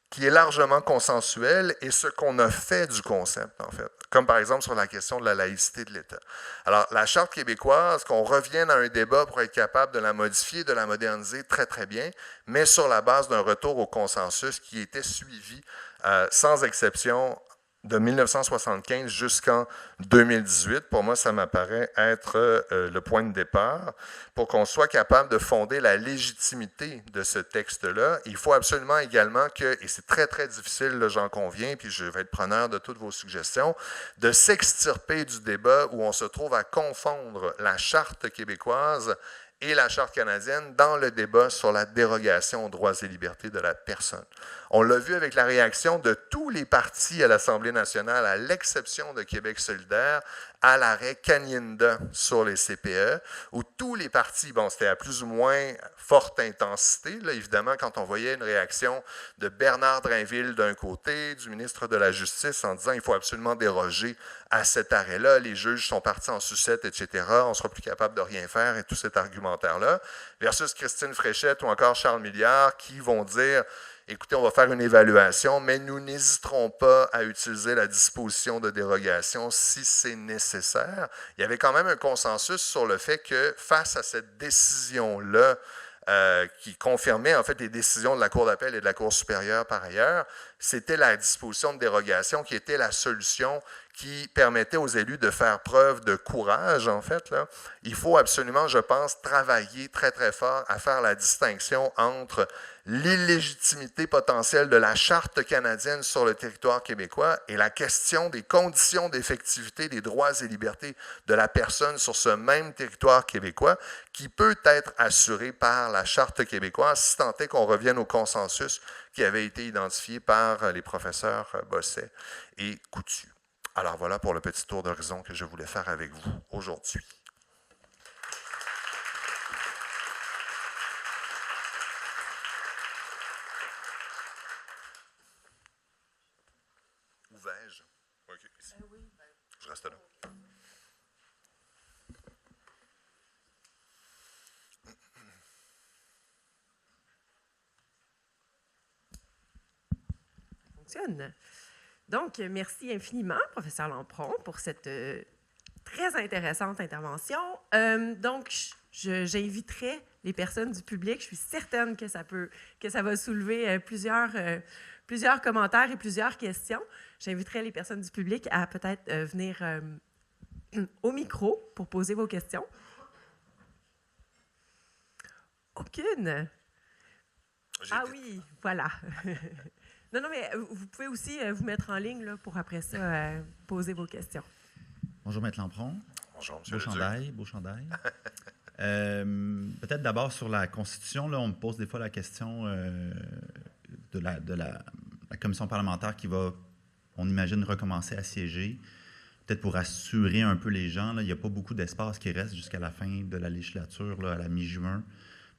qui est largement consensuel et ce qu'on a fait du concept, en fait, comme par exemple sur la question de la laïcité de l'État. Alors, la Charte québécoise, qu'on revienne à un débat pour être capable de la modifier, de la moderniser très, très bien, mais sur la base d'un retour au consensus qui était suivi sans exception de 1975 jusqu'en 2018. Pour moi, ça m'apparaît être le point de départ. Pour qu'on soit capable de fonder la légitimité de ce texte-là, il faut absolument également que, et c'est très, très difficile, là, j'en conviens, puis je vais être preneur de toutes vos suggestions, de s'extirper du débat où on se trouve à confondre la Charte québécoise et la Charte canadienne dans le débat sur la dérogation aux droits et libertés de la personne. On l'a vu avec la réaction de tous les partis à l'Assemblée nationale, à l'exception de Québec solidaire, à l'arrêt Kaniinda sur les CPE, où tous les partis, bon, c'était à plus ou moins forte intensité, là, évidemment, quand on voyait une réaction de Bernard Drainville d'un côté, du ministre de la Justice en disant il faut absolument déroger à cet arrêt-là, les juges sont partis en sucette, etc., on ne sera plus capable de rien faire, et tout cet argumentaire-là, versus Christine Fréchette ou encore Charles Milliard qui vont dire écoutez, on va faire une évaluation, mais nous n'hésiterons pas à utiliser la disposition de dérogation si c'est nécessaire. Il y avait quand même un consensus sur le fait que face à cette décision-là, qui confirmait en fait les décisions de la Cour d'appel et de la Cour supérieure par ailleurs, c'était la disposition de dérogation qui était la solution qui permettait aux élus de faire preuve de courage, en fait. Là. Il faut absolument, je pense, travailler très, très fort à faire la distinction entre l'illégitimité potentielle de la Charte canadienne sur le territoire québécois et la question des conditions d'effectivité des droits et libertés de la personne sur ce même territoire québécois qui peut être assurée par la Charte québécoise si tant est qu'on revienne au consensus qui avait été identifié par les professeurs Bosset et Coutu. Alors voilà pour le petit tour d'horizon que je voulais faire avec vous aujourd'hui. Où vais-je? OK, ici. Oui. Je reste là. Fonctionne. Donc, merci infiniment, professeur Lampron, pour cette très intéressante intervention. Donc, j'inviterai les personnes du public. Je suis certaine que ça va soulever plusieurs commentaires et plusieurs questions. J'inviterai les personnes du public à peut-être venir au micro pour poser vos questions. Aucune? Ah oui, voilà. Non, mais vous pouvez aussi vous mettre en ligne là, pour après ça poser vos questions. Bonjour, Maître Lampron. Bonjour, M. Beau chandail. Peut-être d'abord sur la Constitution, là, on me pose des fois la question de la commission parlementaire qui va on imagine recommencer à siéger, peut-être pour assurer un peu les gens. Là, il n'y a pas beaucoup d'espace qui reste jusqu'à la fin de la législature, là, à la mi-juin.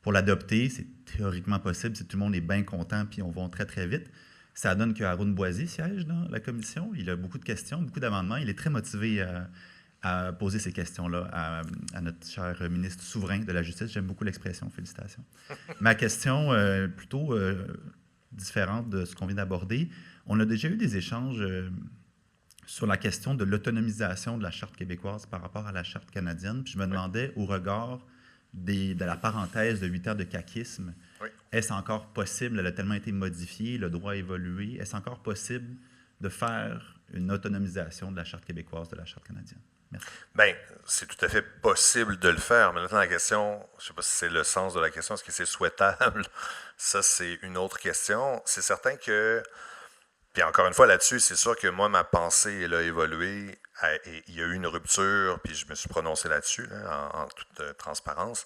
Pour l'adopter, c'est théoriquement possible si tout le monde est bien content puis on va très, très vite. Ça donne que Haroun Boisy siège dans la commission. Il a beaucoup de questions, beaucoup d'amendements. Il est très motivé à poser ces questions-là à notre cher ministre souverain de la Justice. J'aime beaucoup l'expression. Félicitations. Ma question, plutôt différente de ce qu'on vient d'aborder. On a déjà eu des échanges sur la question de l'autonomisation de la Charte québécoise par rapport à la Charte canadienne. Puis je me demandais, au regard de la parenthèse de 8 heures de caquisme, est-ce encore possible, elle a tellement été modifiée, le droit a évolué, est-ce encore possible de faire une autonomisation de la Charte québécoise de la Charte canadienne? Merci. Bien, c'est tout à fait possible de le faire. Mais maintenant, la question, je ne sais pas si c'est le sens de la question, est-ce que c'est souhaitable? Ça, c'est une autre question. C'est certain que, puis encore une fois là-dessus, c'est sûr que moi, ma pensée, elle a évolué. Et il y a eu une rupture, puis je me suis prononcé là-dessus, là, en toute transparence,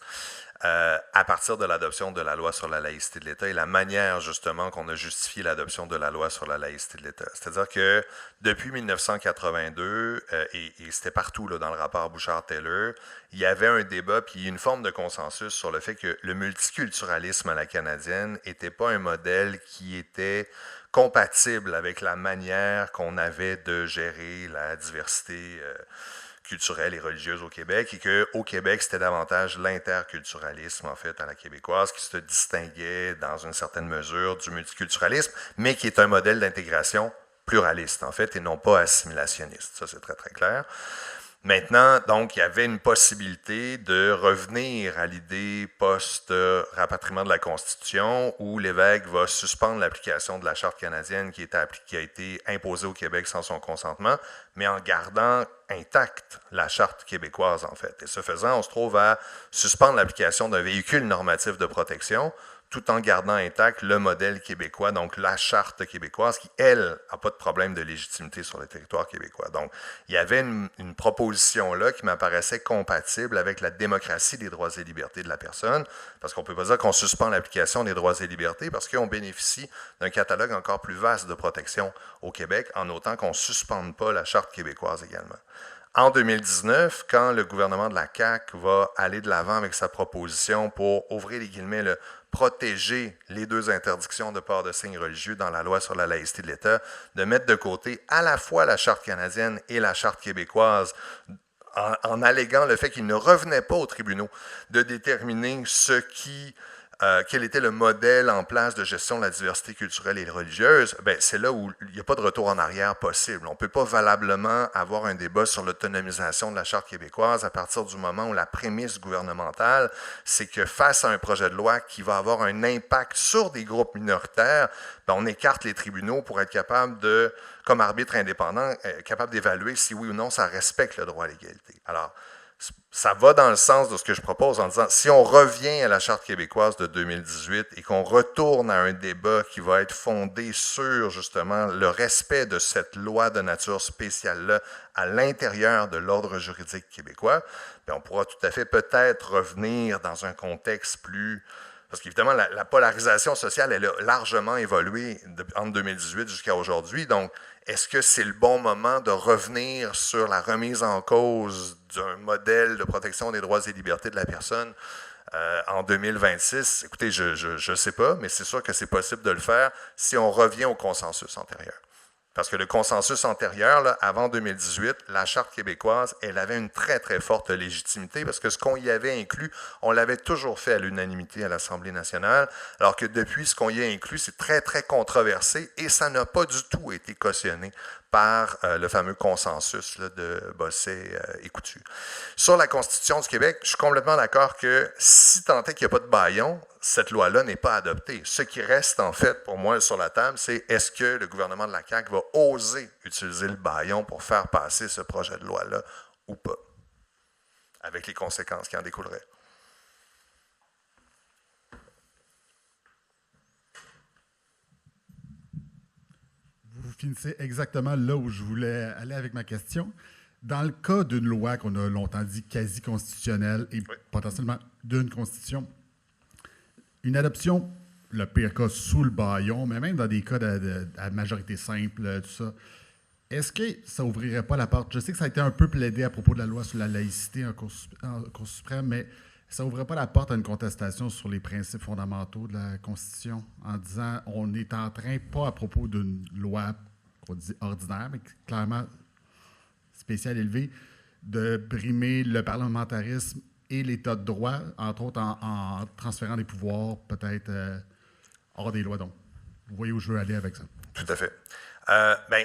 à partir de l'adoption de la loi sur la laïcité de l'État et la manière, justement, qu'on a justifié l'adoption de la loi sur la laïcité de l'État. C'est-à-dire que depuis 1982, et c'était partout là, dans le rapport Bouchard-Taylor, il y avait un débat, puis une forme de consensus sur le fait que le multiculturalisme à la canadienne n'était pas un modèle qui était compatible avec la manière qu'on avait de gérer la diversité culturelle et religieuse au Québec, et qu'au Québec, c'était davantage l'interculturalisme, en fait, à la québécoise, qui se distinguait dans une certaine mesure du multiculturalisme, mais qui est un modèle d'intégration pluraliste, en fait, et non pas assimilationniste. Ça, c'est très, très clair. Maintenant, donc, il y avait une possibilité de revenir à l'idée post-rapatriement de la Constitution où l'évêque va suspendre l'application de la Charte canadienne qui a été imposée au Québec sans son consentement, mais en gardant intacte la Charte québécoise, en fait. Et ce faisant, on se trouve à suspendre l'application d'un véhicule normatif de protection tout en gardant intact le modèle québécois, donc la Charte québécoise, qui, elle, n'a pas de problème de légitimité sur le territoire québécois. Donc, il y avait une proposition là qui m'apparaissait compatible avec la démocratie des droits et libertés de la personne, parce qu'on ne peut pas dire qu'on suspend l'application des droits et libertés, parce qu'on bénéficie d'un catalogue encore plus vaste de protection au Québec, en autant qu'on ne suspende pas la Charte québécoise également. En 2019, quand le gouvernement de la CAQ va aller de l'avant avec sa proposition pour, ouvrir les guillemets, protéger les deux interdictions de port de signes religieux dans la loi sur la laïcité de l'État, de mettre de côté à la fois la Charte canadienne et la Charte québécoise, en alléguant le fait qu'il ne revenait pas aux tribunaux de déterminer quel était le modèle en place de gestion de la diversité culturelle et religieuse, bien, c'est là où il n'y a pas de retour en arrière possible. On ne peut pas valablement avoir un débat sur l'autonomisation de la Charte québécoise à partir du moment où la prémisse gouvernementale, c'est que face à un projet de loi qui va avoir un impact sur des groupes minoritaires, bien, on écarte les tribunaux pour être capable de, comme arbitre indépendant, capable d'évaluer si oui ou non ça respecte le droit à l'égalité. Alors, ça va dans le sens de ce que je propose en disant, si on revient à la Charte québécoise de 2018 et qu'on retourne à un débat qui va être fondé sur justement le respect de cette loi de nature spéciale-là à l'intérieur de l'ordre juridique québécois, bien, on pourra tout à fait peut-être revenir dans un contexte plus... Parce qu'évidemment, la polarisation sociale, elle a largement évolué entre 2018 jusqu'à aujourd'hui. Donc, est-ce que c'est le bon moment de revenir sur la remise en cause d'un modèle de protection des droits et libertés de la personne en 2026? Écoutez, je ne sais pas, mais c'est sûr que c'est possible de le faire si on revient au consensus antérieur. Parce que le consensus antérieur, là, avant 2018, la Charte québécoise, elle avait une très, très forte légitimité parce que ce qu'on y avait inclus, on l'avait toujours fait à l'unanimité à l'Assemblée nationale, alors que depuis, ce qu'on y a inclus, c'est très, très controversé et ça n'a pas du tout été cautionné par le fameux consensus là, de Bosset et Coutu. Sur la Constitution du Québec, je suis complètement d'accord que si tant est qu'il n'y a pas de bâillon, cette loi-là n'est pas adoptée. Ce qui reste, en fait, pour moi, sur la table, c'est est-ce que le gouvernement de la CAQ va oser utiliser le bâillon pour faire passer ce projet de loi-là ou pas, avec les conséquences qui en découleraient. Vous finissez exactement là où je voulais aller avec ma question. Dans le cas d'une loi qu'on a longtemps dit quasi constitutionnelle et potentiellement d'une constitution, une adoption, le pire cas, sous le bâillon, mais même dans des cas à majorité simple, tout ça, Est-ce que ça ouvrirait pas la porte? Je sais que ça a été un peu plaidé à propos de la loi sur la laïcité en Cour suprême, mais ça ouvrait pas la porte à une contestation sur les principes fondamentaux de la Constitution en disant on est en train, pas à propos d'une loi qu'on dit ordinaire, mais clairement spéciale élevée, de brimer le parlementarisme et l'État de droit, entre autres en transférant des pouvoirs peut-être hors des lois. Donc, vous voyez où je veux aller avec ça. Tout à fait.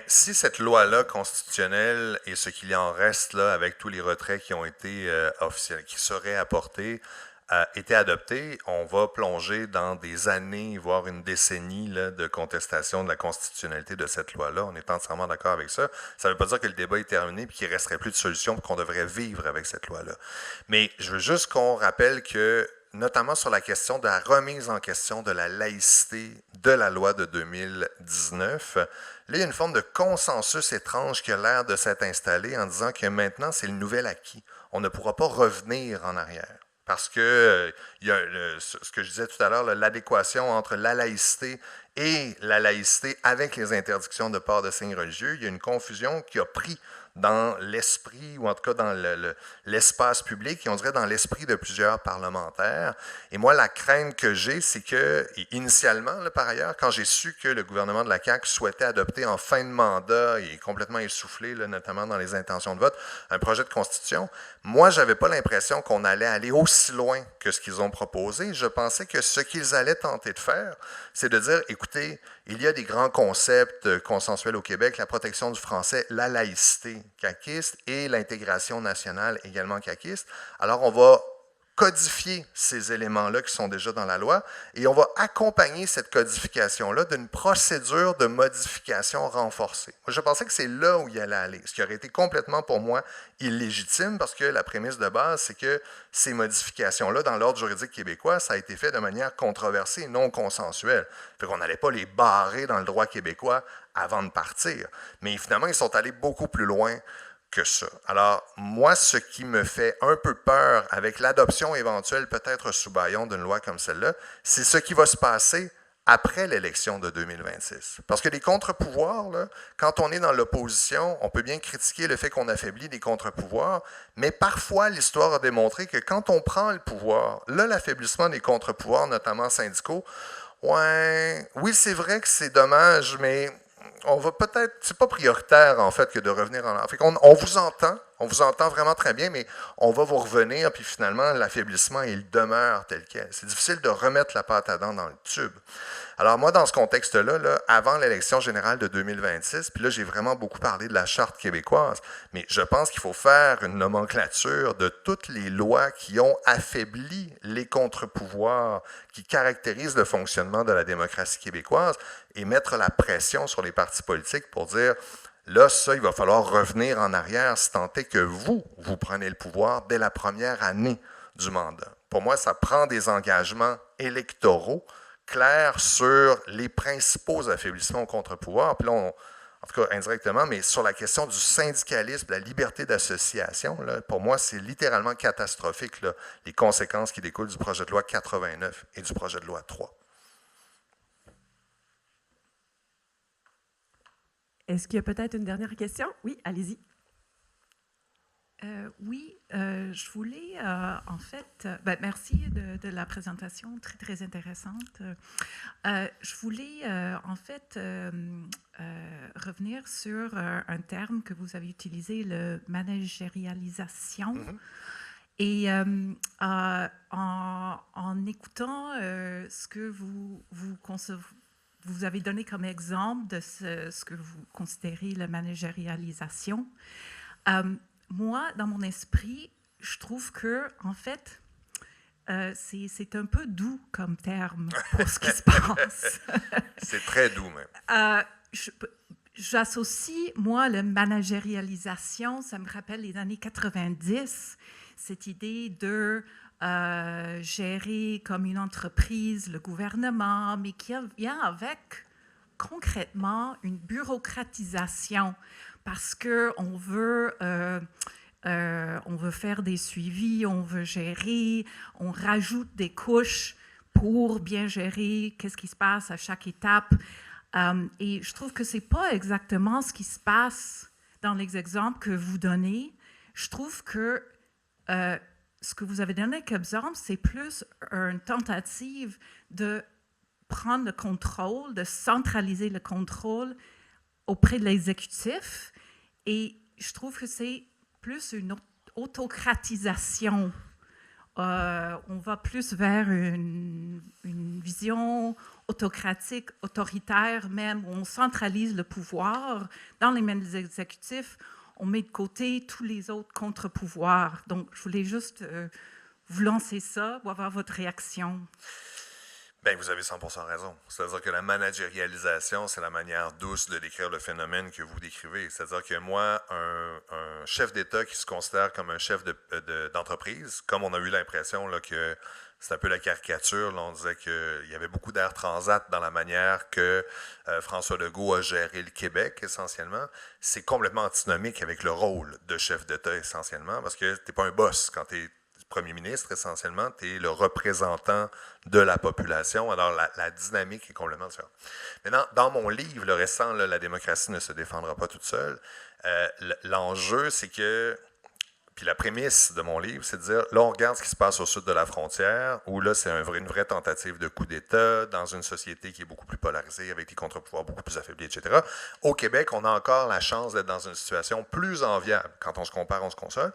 Si cette loi-là constitutionnelle et ce qu'il y en reste là, avec tous les retraits qui ont été officiels, qui seraient apportés, étaient adoptés, on va plonger dans des années, voire une décennie là, de contestation de la constitutionnalité de cette loi-là. On est entièrement d'accord avec ça. Ça ne veut pas dire que le débat est terminé et qu'il ne resterait plus de solution pour qu'on devrait vivre avec cette loi-là. Mais je veux juste qu'on rappelle que, notamment sur la question de la remise en question de la laïcité de la loi de 2019, là, il y a une forme de consensus étrange qui a l'air de s'être installé en disant que maintenant, c'est le nouvel acquis. On ne pourra pas revenir en arrière. Parce que il y a ce que je disais tout à l'heure, l'adéquation entre la laïcité et la laïcité avec les interdictions de port de signes religieux, il y a une confusion qui a pris dans l'esprit, ou en tout cas dans l'espace public, et on dirait dans l'esprit de plusieurs parlementaires. Et moi, la crainte que j'ai, c'est que, initialement, là, par ailleurs, quand j'ai su que le gouvernement de la CAQ souhaitait adopter en fin de mandat, et complètement essoufflé, là, notamment dans les intentions de vote, un projet de constitution, moi, je n'avais pas l'impression qu'on allait aller aussi loin que ce qu'ils ont proposé. Je pensais que ce qu'ils allaient tenter de faire, c'est de dire, écoutez, il y a des grands concepts consensuels au Québec, la protection du français, la laïcité caquiste et l'intégration nationale également caquiste. Alors, on va codifier ces éléments-là qui sont déjà dans la loi et on va accompagner cette codification-là d'une procédure de modification renforcée. Moi, je pensais que c'est là où il allait aller, ce qui aurait été complètement pour moi illégitime parce que la prémisse de base, c'est que ces modifications-là, dans l'ordre juridique québécois, ça a été fait de manière controversée et non consensuelle. Fait qu'on n'allait pas les barrer dans le droit québécois avant de partir. Mais finalement, ils sont allés beaucoup plus loin que ça. Alors, moi, ce qui me fait un peu peur avec l'adoption éventuelle, peut-être sous bâillon d'une loi comme celle-là, c'est ce qui va se passer après l'élection de 2026. Parce que les contre-pouvoirs, là, quand on est dans l'opposition, on peut bien critiquer le fait qu'on affaiblit les contre-pouvoirs, mais parfois, l'histoire a démontré que quand on prend le pouvoir, là, l'affaiblissement des contre-pouvoirs, notamment syndicaux, oui, c'est vrai que c'est dommage, mais on va peut-être, c'est pas prioritaire en fait que de revenir en Afrique. On vous entend vraiment très bien, mais on va vous revenir, puis finalement, l'affaiblissement, il demeure tel quel. C'est difficile de remettre la pâte à dents dans le tube. Alors moi, dans ce contexte-là, là, avant l'élection générale de 2026, puis là, j'ai vraiment beaucoup parlé de la Charte québécoise, mais je pense qu'il faut faire une nomenclature de toutes les lois qui ont affaibli les contre-pouvoirs qui caractérisent le fonctionnement de la démocratie québécoise et mettre la pression sur les partis politiques pour dire là, ça, il va falloir revenir en arrière si tant est que vous prenez le pouvoir dès la première année du mandat. Pour moi, ça prend des engagements électoraux clairs sur les principaux affaiblissements au contre-pouvoir. Puis là, en tout cas indirectement, mais sur la question du syndicalisme, de la liberté d'association, là, pour moi, c'est littéralement catastrophique, là, les conséquences qui découlent du projet de loi 89 et du projet de loi 3. Est-ce qu'il y a peut-être une dernière question? Oui, allez-y. Oui, je voulais en fait, merci de la présentation très très intéressante. Je voulais en fait revenir sur un terme que vous avez utilisé, le managérialisation. Mm-hmm. Et en écoutant ce que vous avez donné comme exemple de ce que vous considérez la managérialisation. Moi, dans mon esprit, je trouve que, en fait, c'est un peu doux comme terme pour ce qui se passe. C'est très doux, même. J'associe, moi, la managérialisation, ça me rappelle les années 90, cette idée de gérer comme une entreprise le gouvernement, mais qui vient avec concrètement une bureaucratisation parce qu'on veut faire des suivis, on veut gérer, on rajoute des couches pour bien gérer qu'est-ce qui se passe à chaque étape. Et je trouve que ce n'est pas exactement ce qui se passe dans les exemples que vous donnez. Je trouve que ce que vous avez donné comme exemple, c'est plus une tentative de prendre le contrôle, de centraliser le contrôle auprès de l'exécutif. Et je trouve que c'est plus une autocratisation. On va plus vers une vision autocratique, autoritaire même, où on centralise le pouvoir dans les mains des exécutifs. On met de côté tous les autres contre-pouvoirs. Donc, je voulais juste vous lancer ça pour avoir votre réaction. Bien, vous avez 100% raison. C'est-à-dire que la managérialisation, c'est la manière douce de décrire le phénomène que vous décrivez. C'est-à-dire que moi, un chef d'État qui se considère comme un chef d'entreprise, comme on a eu l'impression là, que c'est un peu la caricature, là, on disait qu'il y avait beaucoup d'air transat dans la manière que François Legault a géré le Québec, essentiellement. C'est complètement antinomique avec le rôle de chef d'État, essentiellement, parce que tu n'es pas un boss quand tu es premier ministre, essentiellement, tu es le représentant de la population. Alors, la dynamique est complètement différente. Maintenant, dans mon livre, le récent, là, La démocratie ne se défendra pas toute seule, l'enjeu, c'est que, puis la prémisse de mon livre, c'est de dire, là, on regarde ce qui se passe au sud de la frontière, où là, c'est une vraie tentative de coup d'État dans une société qui est beaucoup plus polarisée, avec des contre-pouvoirs beaucoup plus affaiblis, etc. Au Québec, on a encore la chance d'être dans une situation plus enviable. Quand on se compare, on se console.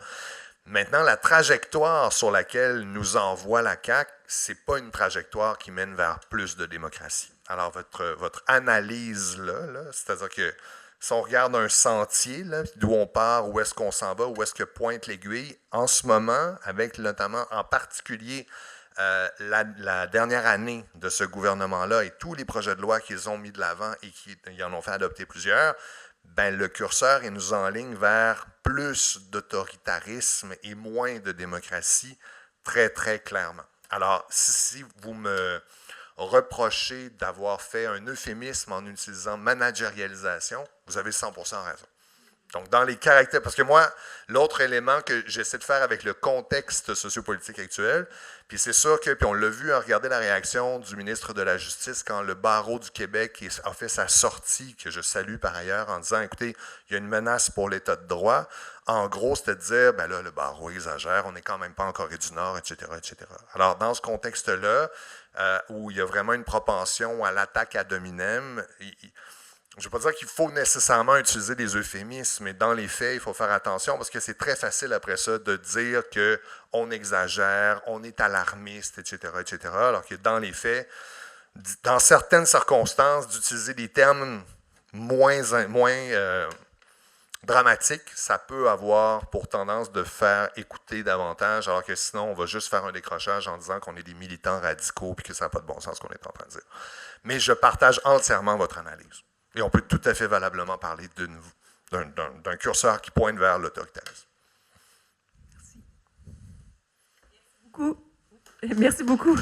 Maintenant, la trajectoire sur laquelle nous envoie la CAQ, ce n'est pas une trajectoire qui mène vers plus de démocratie. Alors, votre analyse là c'est-à-dire que si on regarde un sentier, d'où on part, où est-ce qu'on s'en va, où est-ce que pointe l'aiguille, en ce moment, avec notamment en particulier la dernière année de ce gouvernement-là et tous les projets de loi qu'ils ont mis de l'avant et qu'ils en ont fait adopter plusieurs, ben, le curseur il nous enligne vers plus d'autoritarisme et moins de démocratie, très, très clairement. Alors, si vous me reprochez d'avoir fait un euphémisme en utilisant managérialisation, vous avez 100% raison. Donc, dans les caractères, parce que moi, l'autre élément que j'essaie de faire avec le contexte sociopolitique actuel, puis c'est sûr que, puis on l'a vu en regardant la réaction du ministre de la Justice quand le barreau du Québec a fait sa sortie, que je salue par ailleurs, en disant, écoutez, il y a une menace pour l'État de droit. En gros, c'était de dire, ben là, le barreau exagère, on n'est quand même pas en Corée du Nord, etc., etc. Alors, dans ce contexte-là, où il y a vraiment une propension à l'attaque ad hominem, je ne veux pas dire qu'il faut nécessairement utiliser des euphémismes, mais dans les faits, il faut faire attention parce que c'est très facile après ça de dire qu'on exagère, on est alarmiste, etc., etc., alors que dans les faits, dans certaines circonstances, d'utiliser des termes moins dramatiques, ça peut avoir pour tendance de faire écouter davantage, alors que sinon, on va juste faire un décrochage en disant qu'on est des militants radicaux et que ça n'a pas de bon sens ce qu'on est en train de dire. Mais je partage entièrement votre analyse. Et on peut tout à fait valablement parler d'un curseur qui pointe vers l'autoritarisme. Merci beaucoup. Merci beaucoup.